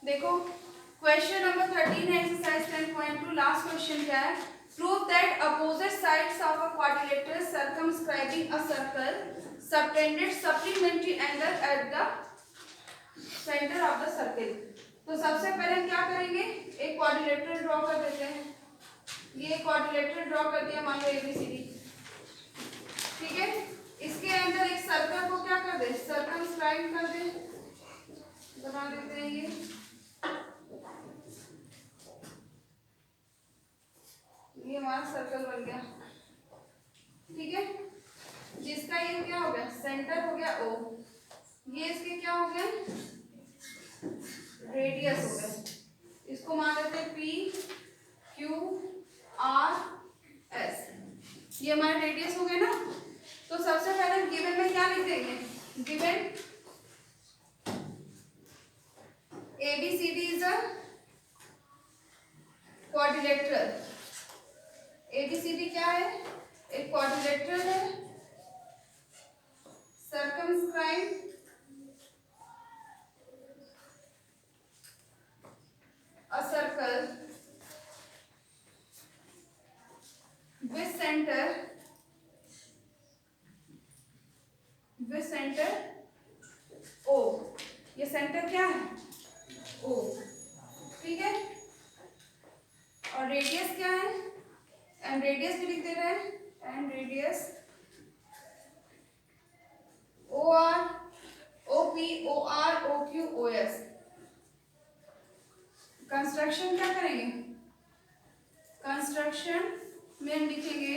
देखो question number 13 है exercise 10.2। Last question क्या है? Prove that opposite sides of a quadrilateral circumscribing a circle subtended supplementary angle at the centre of the circle. तो सबसे पहले क्या करेंगे, एक क्वाड्रिलेटरल ड्रॉ कर देते हैं। ये क्वाड्रिलेटरल ड्रॉ कर दिया, मान लो एबीसीडी, ठीक है। इसके अंदर एक सर्कल को क्या कर दे, सर्कमस्क्राइब कर दे, बना देते हैं। ये हमारा सर्कल बन गया, ठीक है। जिसका ये क्या हो गया, सेंटर हो गया ओ, ये इसके क्या हो गए, रेडियस हो गए। इसको मान लेते हैं पी क्यू आर एस, ये हमारे रेडियस हो गए ना। तो सबसे पहले गिवन में क्या लिख देंगे, given ABCD is a quadrilateral. ABCD क्या है, एक क्वाड्रिलेटरल है, circumscribe a circle with center O। ये सेंटर क्या है, O, ठीक है। और रेडियस क्या है, एंड रेडियस भी लिख दे रहे हैं, and radius OR OP OR OQ OS। Construction क्या करेंगे, कंस्ट्रक्शन में हम लिखेंगे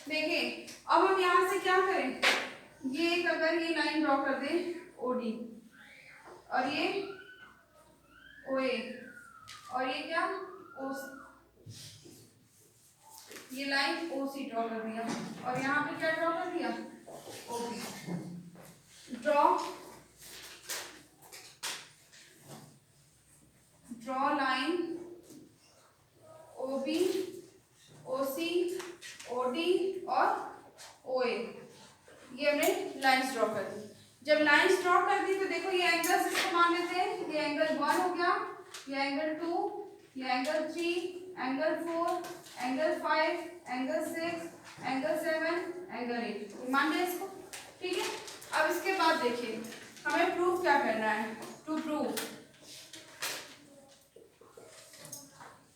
देखिए। अब हम यहां से क्या करें, ये एक अगर ये लाइन ड्रॉ कर दें OD, और ये OA, और ये क्या OC, ये लाइन OC ड्रॉ कर दिया, और यहाँ पे क्या ड्रॉ कर दिया, OB। Draw line OB OC OD और OA, ये हमने लाइंस ड्रॉ कर दी। जब लाइंस ड्रॉ कर दी तो देखो ये एंगल्स इसको मान लेते हैं, ये एंगल 1 हो गया, ये एंगल 2, ये angle 3, angle 4, angle 5, angle 6, angle 7, angle 8, मान लिया इसको, ठीक है। अब इसके बाद देखिए हमें प्रूफ क्या करना है, to prove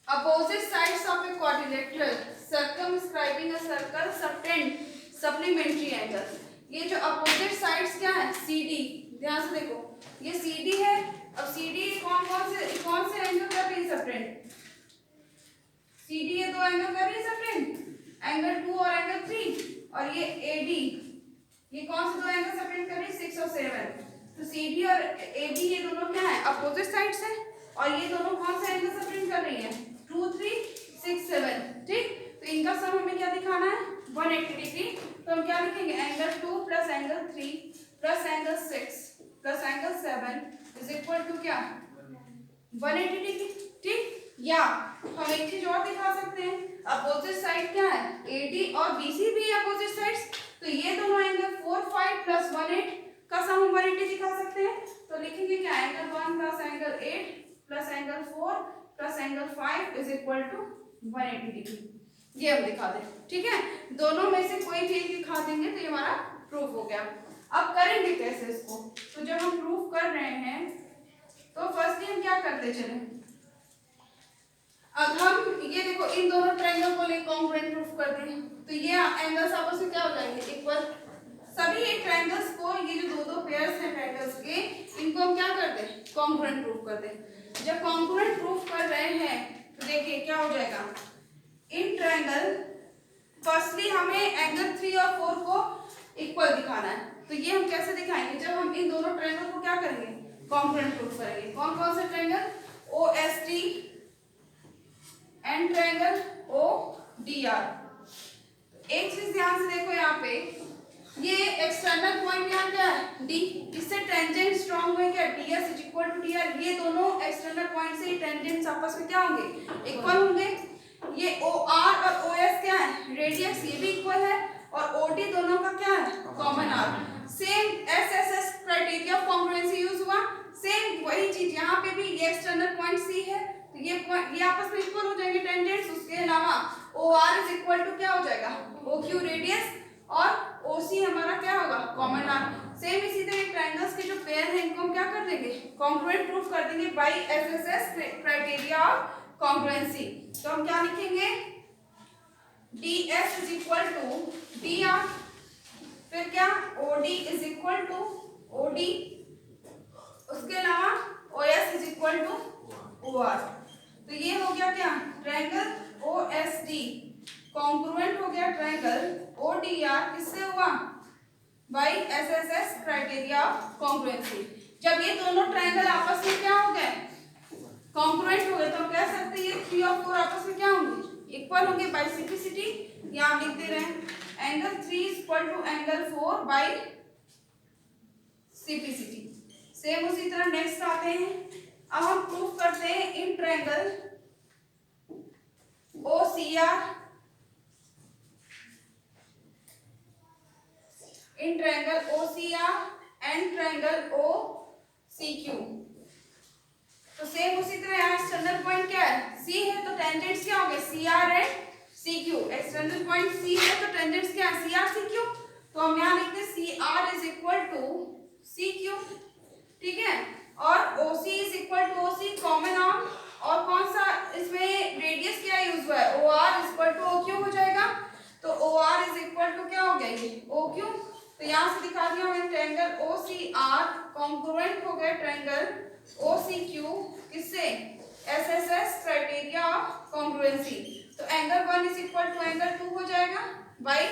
opposite sides of a quadrilateral circumscribing a circle subtend supplementary angles। ये जो अपोजिट साइड्स क्या है, CD, ध्यान से देखो ये CD है। अब CD कौन से एंगल कर रही है सबटेंड, CD ये दो एंगल कर रही है सबटेंड, एंगल 2 और एंगल 3, और ये AD ये कौन से दो एंगल सबटेंड कर रही है, 6 और 7। तो CD और AD ये दोनों क्या है, अपोजिट साइड्स है, और ये दोनों कौन से एंगल सबटेंड कर रही है, 2 3 6 7, ठीक। तो इनका सम हमें क्या दिखाना है, 180 डिग्री। तो हम क्या लिखेंगे, angle 2 plus angle 3 plus angle 6 plus angle 7 is equal to क्या, 180 डिग्री, ठीक। या हम एक चीज और दिखा सकते हैं, अपोजिट साइड क्या है, AD और BC भी अपोजिट साइड्स, तो ये दोनों एंगल 4 5 प्लस 18 का सम हम 180 दिखा सकते हैं। तो लिखेंगे क्या, angle 1 plus angle 8 plus angle 4 plus angle 5 is equal to 180 degree, ये हम दिखा दें, ठीक है। दोनों में से कोई भी एक दिखा देंगे तो ये हमारा प्रूफ हो गया। अब करेंगे कैसे इसको, तो जब हम प्रूफ कर रहे हैं तो फर्स्टली हम क्या करते चले, अब हम ये देखो इन दोनों ट्रायंगल को ले कॉन्ग्रुएंट प्रूफ कर दें, तो ये एंगल्स आपस में क्या हो जाएंगे, इक्वल। सभी ये ट्रायंगल्स को, ये जो दो पेयर्स हैं ट्रायंगल्स के, इनको हम क्या कर दें, कॉन्ग्रुएंट प्रूफ कर दें। जब कॉन्ग्रुएंट प्रूफ कर रहे हैं तो देखिए क्या हो जाएगा, इन ट्रायंगल फर्स्टली हमें एंगल 3 और 4 को इक्वल दिखाना है। तो ये हम कैसे दिखाएंगे, जब हम इन दोनों ट्रायंगल को क्या करेंगे, कॉन्ग्रुएंट प्रूफ करेंगे। कौन कौन से triangle, OST and triangle ODR। एक चीज ध्यान से देखो, यहाँ पे ये एक्सटर्नल पॉइंट यहाँ क्या है, D, इससे टेंजेंट स्ट्रॉन्ग हुए क्या, DS is equal to DR। ये दोनों एक्सटर्नल पॉइंट से टेंजेंट्स आपस में क्या होंगे, इक्वल होंगे। ये OR और OS क्या है, रेडियस, ये भी इक्वल है, और OD दोनों का क्या है, कॉमन आर्क। सेम वही चीज यहाँ पे भी, ये एक्सटर्नल पॉइंट सी है तो ये आपस में इक्वल हो जाएंगे टेंजेंट्स। उसके अलावा OR इज इक्वल टू क्या हो जाएगा, OQ रेडियस, और OC हमारा क्या होगा, कॉमन आर्म। सेम इसी तरह ट्रायंगल्स के जो पेयर हैं इनको हम क्या कर देंगे, कॉन्ग्रुएंट प्रूफ कर देंगे by SSS criteria of congruency. तो हम क्या लिखेंगे, DS is equal to DR, फिर क्या OD is equal to OD, उसके अलावा OS is equal to OR। तो ये हो गया क्या, ट्रायंगल OSD कॉन्ग्रुएंट हो गया ट्रायंगल ODR, किससे हुआ, by SSS criteria of congruency. जब ये दोनों ट्रायंगल आपस में क्या हो गए, कॉन्ग्रुएंट हो गए, तो हम कह सकते हैं ये 3 और 4 आपस में क्या होंगे, इक्वल होंगे बाय सिंप्लिसिटी। यहाँ लिख दे रहे हैं angle 3 is equal to angle 4 by simplicity. Same उसी तरह नेक्स्ट आते हैं, अब हम प्रूफ करते हैं in triangle OCR, in triangle OCR and triangle OCQ। तो सेम उसी तरह यहाँ एक्सटर्नल पॉइंट क्या है, C है, तो टेंजेंट्स क्या हो गए, CR and CQ। External point C है तो टेंजेंट्स क्या है, CR CQ। तो हम यहाँ लिखते हैं CR is equal to CQ, ठीक है, और OC is equal to OC common arm, और कौन सा इसमें रेडियस क्या यूज हुआ है, OR is equal to OQ हो जाएगा। तो OR इज इक्वल टू क्या हो गया, ये OQ। तो यहाँ से दिखा दिया मैंने ट्रायंगल OCR कॉन्ग्रुएंट हो गया ट्रायंगल OCQ, किससे, SSS क्राइटेरिया ऑफ कॉन्ग्रुएंसी। तो angle 1 is equal to angle 2 हो जाएगा बाय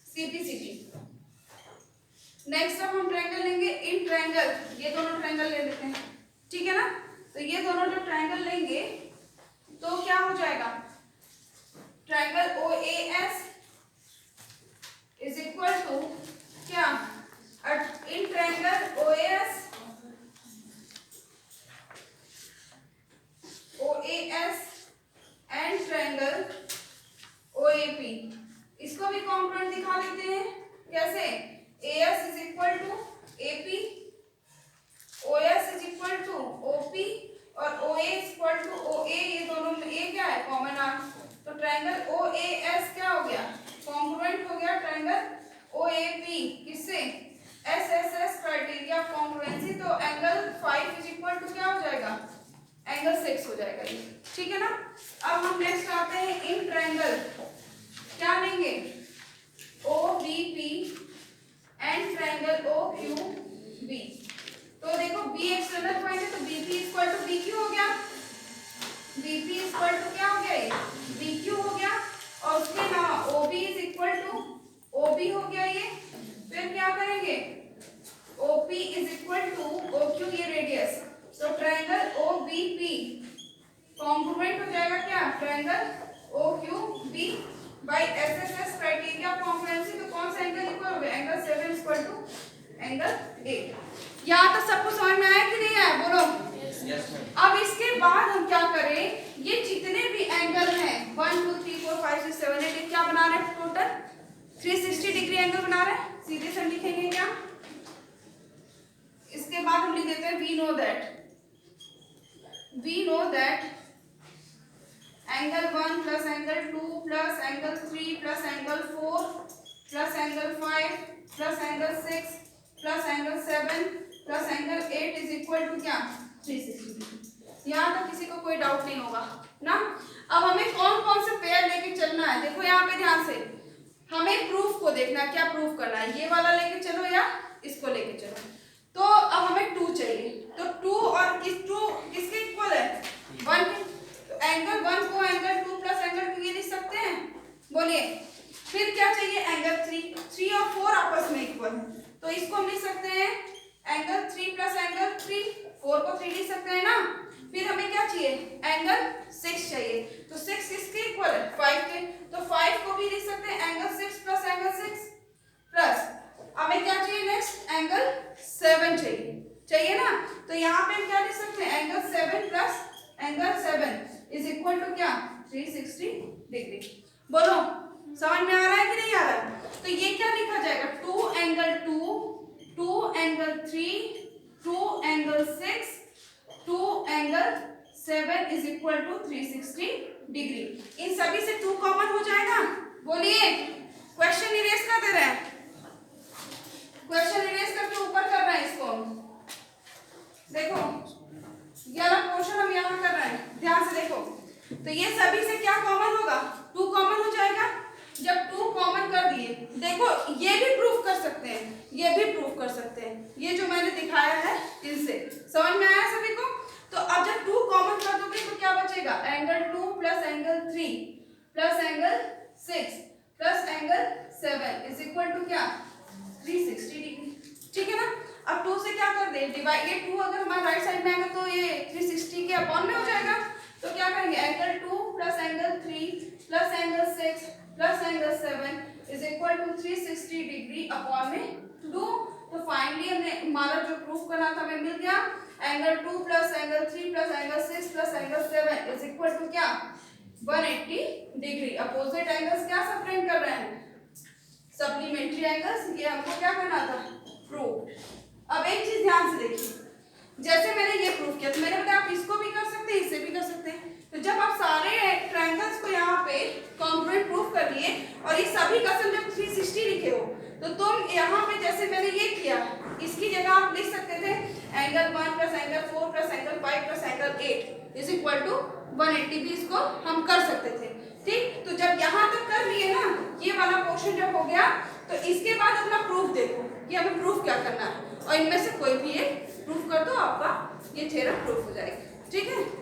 सिंप्लिसिटी। नेक्स्ट अब हम ट्रायंगल लेंगे इन ट्रायंगल, ये दोनों ट्रायंगल ले लेते हैं, ठीक है ना। तो ये दोनों जो ट्रायंगल लेंगे तो क्या हो जाएगा, triangle OAS is equal to क्या, in triangle OAS and triangle OAP, इसको भी कॉन्ग्रुएंट दिखा देते हैं, कैसे, AS is equal to AP, OS is equal to OP, और OA is equal to OA, ये दोनों में A क्या है, कॉमन आर्म। तो ट्रायंगल OAS क्या हो गया, कॉन्ग्रुएंट हो गया ट्रायंगल OAP, किससे, SSS क्राइटेरिया कॉन्ग्रुएंसी। तो एंगल 5 इज इक्वल टू क्या हो जाएगा, एंगल 6 हो जाएगा ये, ठीक है ना। अब हम नेक्स्ट आते हैं इन ट्रायंगल, क्या लेंगे, OBP एंड ट्रायंगल OQB। तो देखो B एक्सटर्नल पॉइंट है तो BP इक्वल टू BQ हो गया, BP इक्वल टू क्या हो गया, ये BQ हो गया, और उसके अलावा OB is equal to OB हो गया ये। फिर क्या करेंगे, OP is equal to OQ, ये रेडियस। तो ट्रायंगल OBP कॉन्ग्रुएंट हो जाएगा क्या, triangle OQB by SSS criteria congruency. तो कौन सा एंगल इक्वल हो गया, एंगल 7 इक्वल टू एंगल 8। यहाँ तक सबको समझ में आया कि नहीं आया, बोलो। अब इसके बाद हम क्या करें, ये जितने भी एंगल हैं 1 2 3 4 5 6 7 8, क्या बना रहे हैं, टोटल 360 डिग्री एंगल बना रहे हैं। सीधे से लिखेंगे क्या, इसके बाद हम लिख देते हैं we know that angle 1 plus angle 2 plus angle 3 plus angle 4 plus angle 5 plus angle 6 plus angle 7 plus angle 8 is equal to क्या, 360 डिग्री। यहाँ तक किसी को कोई डाउट नहीं होगा ना। अब हमें कौन कौन से पेयर लेके चलना है, देखो यहाँ पे ध्यान से, हमें प्रूफ को देखना है, क्या प्रूफ करना है, ये वाला लेके चलो या इसको लेके चलो। तो अब हमें 2 चाहिए, तो 2 और किसके इक्वल है, 1 के। तो एंगल 1 को एंगल 2 प्लस एंगल 2 ये लिख सकते हैं, बोलिए। फिर क्या चाहिए, एंगल 3 और 4 आपस में इक्वल है, तो इसको हम लिख सकते हैं एंगल 3 प्लस एंगल 3, 4 को 3 लिख सकते हैं ना। फिर हमें क्या चाहिए, एंगल 6 चाहिए, तो 6 किसके इक्वल है, 5 के। तो 5 को भी लिख सकते हैं एंगल 6 प्लस एंगल 6 प्लस हमें क्या चाहिए, नेक्स्ट एंगल 7 चाहिए ना। तो यहाँ पे हम क्या लिख सकते हैं, angle 7 plus angle 7 is equal to क्या, 360 डिग्री। बोलो समझ में आ रहा है कि नहीं आ रहा है। तो ये क्या लिखा जाएगा, 2 angle 2 2 angle 3 2 angle 6 2 angle 7 is equal to 360 degree. इन सभी से 2 कॉमन हो जाएगा। बोलिए, क्वेश्चन इरेज कर दे रहे हैं, क्वेश्चन इरेज करके ऊपर कर रहे हैं इसको। देखो ये वाला पोर्शन हम यहाँ कर रहे हैं, ध्यान से देखो। तो ये सभी से क्या कॉमन होगा, 2 कॉमन हो जाएगा। जब 2 कॉमन कर दिए, देखो ये भी प्रूफ कर सकते हैं, ये भी प्रूफ कर सकते हैं, ये जो मैंने दिखाया है इनसे। समझ में आया सभी को? तो अब जब 2 कॉमन कर दोगे तो क्या बचेगा, angle 2 plus angle 3 plus angle 6 plus angle 7 is equal to क्या, 360 डिग्री। ठीक है ना? अब 2 से क्या कर दे डिवाइड, ये 2 अगर हमारा राइट साइड में आएगा तो ये 360 के अपॉन में हो जाएगा। तो क्या करेंगे, angle 2 plus angle 3 plus angle 6 plus angle 7 is equal to 360 degree upon में 2। तो फाइनली हमने हमारा जो प्रूफ करना था हमें मिल गया। Angle 2 plus angle 3 plus angle 6 plus angle 7 is equal to क्या, 180 डिग्री। अपोजिट एंगल्स क्या सब्ट्रैक्ट कर रहे हैं, सप्लीमेंट्री एंगल्स। ये हमको क्या करना था, प्रूफ। अब एक चीज ध्यान से देखिए, जैसे मैंने ये प्रूफ किया तो मैंने बताया आप इसको भी कर सकते हैं, इसे भी कर सकते हैं। तो जब आप सारे ट्रायंगल्स को यहाँ पे कॉन्ग्रुएंट प्रूफ कर लिए और ये सभी का सम जब 360 लिखे हो, तो तुम यहाँ पे जैसे मैंने ये किया, इसकी जगह आप लिख सकते थे angle 1 plus angle 4 plus angle 5 plus angle 8 is equal to 180 भी इसको हम कर सकते थे। ठीक, तो जब यहाँ तक कर लिए ना, ये वाला पोर्शन जब हो गया, तो इसके बाद अपना प्रूफ देखो कि हमें प्रूफ क्या करना है, और इनमें से कोई भी एक प्रूफ कर दो, आपका ये थ्योरम प्रूफ हो जाएगा। ठीक है।